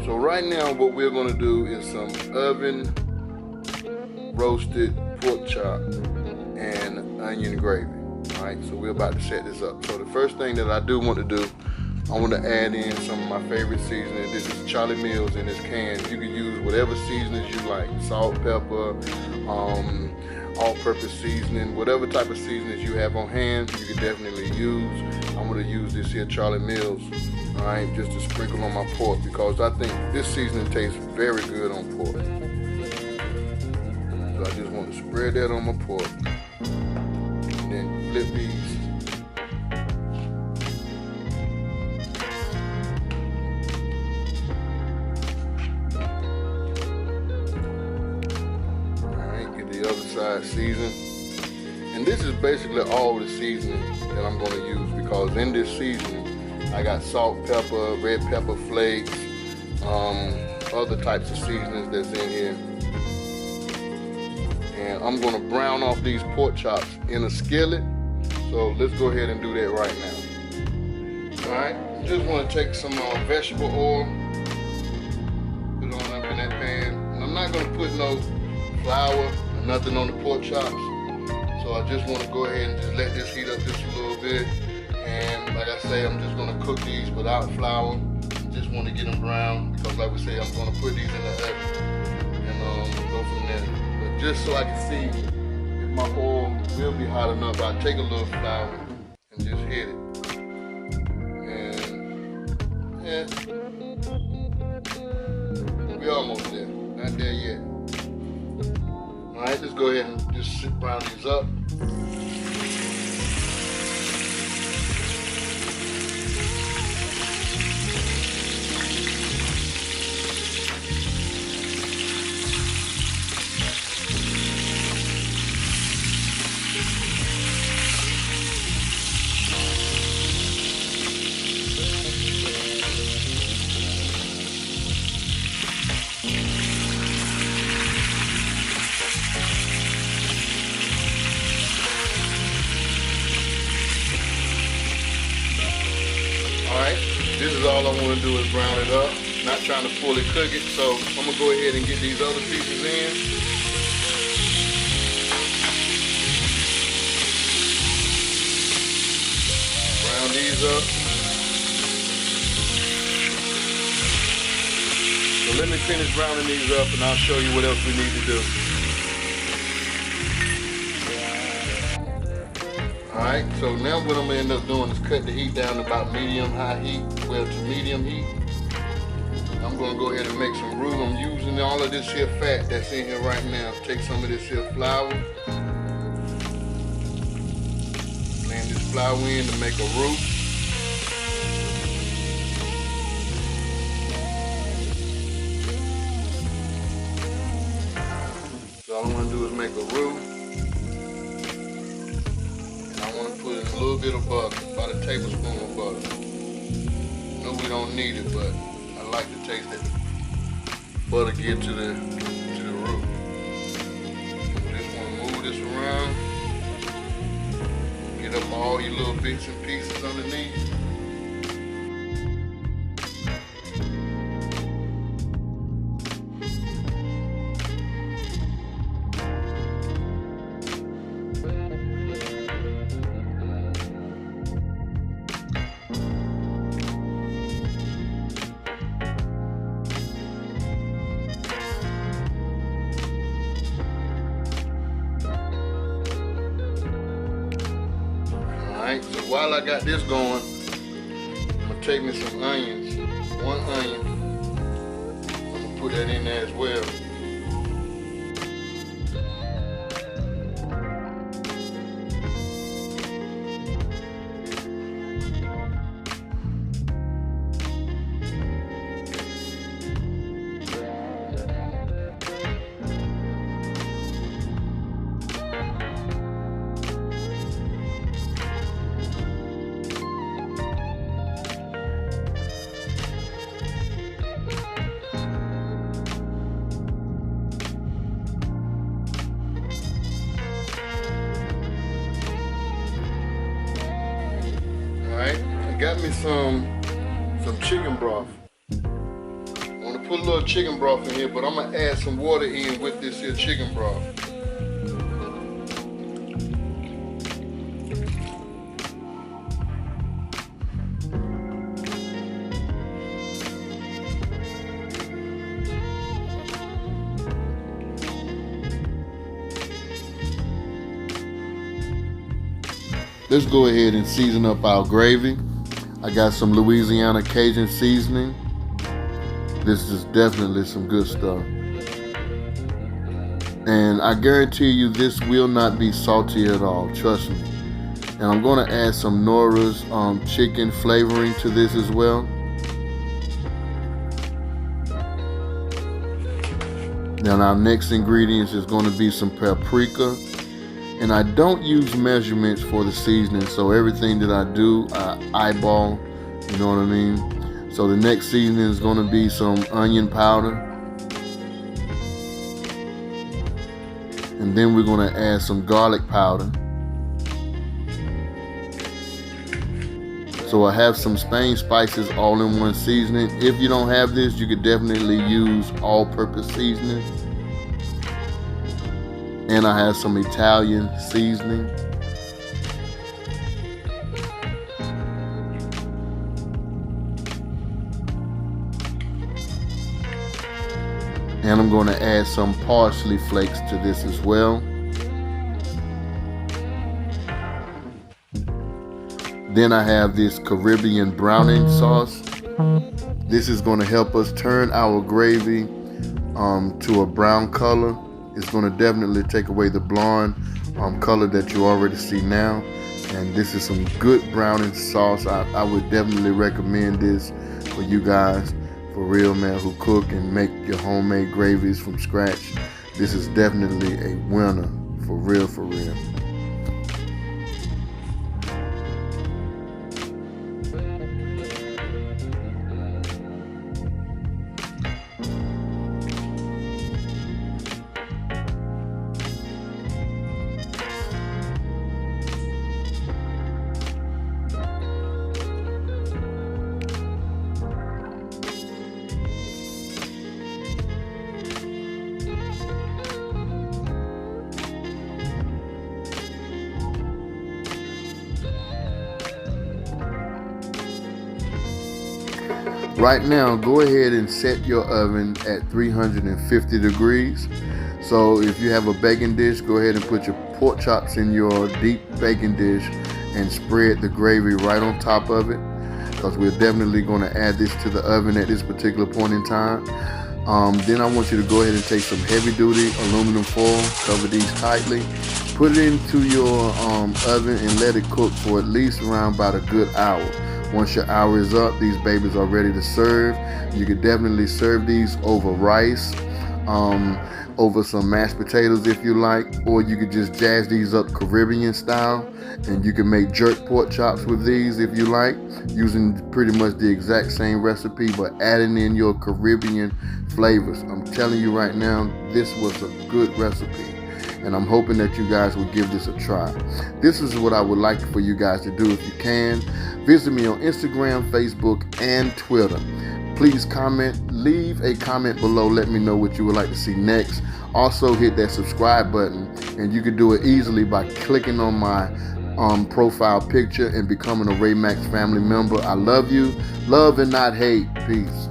So right now what we're going to do is some oven roasted pork chop and onion gravy. Alright, so we're about to set this up. So the first thing that I do want to do, I want to add in some of my favorite seasoning. This is Charlie Mills in this can. You can use whatever seasonings you like. Salt, pepper, all-purpose seasoning, whatever type of seasonings you have on hand, you can definitely use. I'm going to use this here Charlie Mills, alright, just to sprinkle on my pork because I think this seasoning tastes very good on pork. So I just want to spread that on my pork. And then flip these. Season, and this is basically all the seasoning that I'm going to use because in this seasoning I got salt, pepper, red pepper flakes, other types of seasonings that's in here, and I'm going to brown off these pork chops in a skillet. So let's go ahead and do that right now. Alright, just want to take some vegetable oil, put it on up in that pan, and I'm not going to put no flour, nothing on the pork chops, so I just want to go ahead and just let this heat up just a little bit. And like I say, I'm just going to cook these without flour. Just want to get them brown because, like we say, I'm going to put these in the oven and go from there. But just so I can see if my oil will be hot enough, I'll take a little flour and just hit it. And yeah, we're almost there. Not there yet. Alright, let's go ahead and just brown these up. This is all I want to do is brown it up, not trying to fully cook it, so I'm going to go ahead and get these other pieces in. Brown these up. So let me finish browning these up and I'll show you what else we need to do. Alright, so now what I'm going to end up doing is cut the heat down to about medium-high heat, well to medium heat. I'm going to go ahead and make some roux. I'm using all of this here fat that's in here right now. Take some of this here flour. Blend this flour in to make a roux. So all I'm going to do is make a roux. Put a little bit of butter, about a tablespoon of butter. No, we don't need it, but I like the taste that butter gives to the roux. So just want to move this around, get up all your little bits and pieces underneath. Alright, so while I got this going, I'm going to take me some onions, one onion, I'm going to put that in there as well. Got me some chicken broth. I want to put a little chicken broth in here, but I'm gonna add some water in with this here chicken broth. Let's go ahead and season up our gravy. I got some Louisiana Cajun seasoning. This is definitely some good stuff. And I guarantee you this will not be salty at all, trust me. And I'm gonna add some Nora's chicken flavoring to this as well. Now our next ingredients is gonna be some paprika. And I don't use measurements for the seasoning, so everything that I do, I eyeball, you know what I mean? So the next seasoning is gonna be some onion powder. And then we're gonna add some garlic powder. So I have some Spain spices all in one seasoning. If you don't have this, you could definitely use all-purpose seasoning. And I have some Italian seasoning. And I'm going to add some parsley flakes to this as well. Then I have this Caribbean browning sauce. This is going to help us turn our gravy to a brown color. It's going to definitely take away the blonde color that you already see now. And this is some good browning sauce. I would definitely recommend this for you guys, for real, man, who cook and make your homemade gravies from scratch. This is definitely a winner, for real, for real. Right now, go ahead and set your oven at 350 degrees. So if you have a baking dish, go ahead and put your pork chops in your deep baking dish and spread the gravy right on top of it, because we're definitely going to add this to the oven at this particular point in time. Then I want you to go ahead and take some heavy duty aluminum foil, cover these tightly, put it into your oven and let it cook for at least around about a good hour. Once your hour is up, these babies are ready to serve. You could definitely serve these over rice, over some mashed potatoes if you like, or you could just jazz these up Caribbean style, and you can make jerk pork chops with these if you like, using pretty much the exact same recipe but adding in your Caribbean flavors. I'm telling you right now, this was a good recipe, and I'm hoping that you guys will give this a try. This is what I would like for you guys to do if you can. Visit me on Instagram, Facebook, and Twitter. Please comment, leave a comment below, let me know what you would like to see next. Also hit that subscribe button, and you can do it easily by clicking on my profile picture and becoming a Raymax family member. I love you, love and not hate, peace.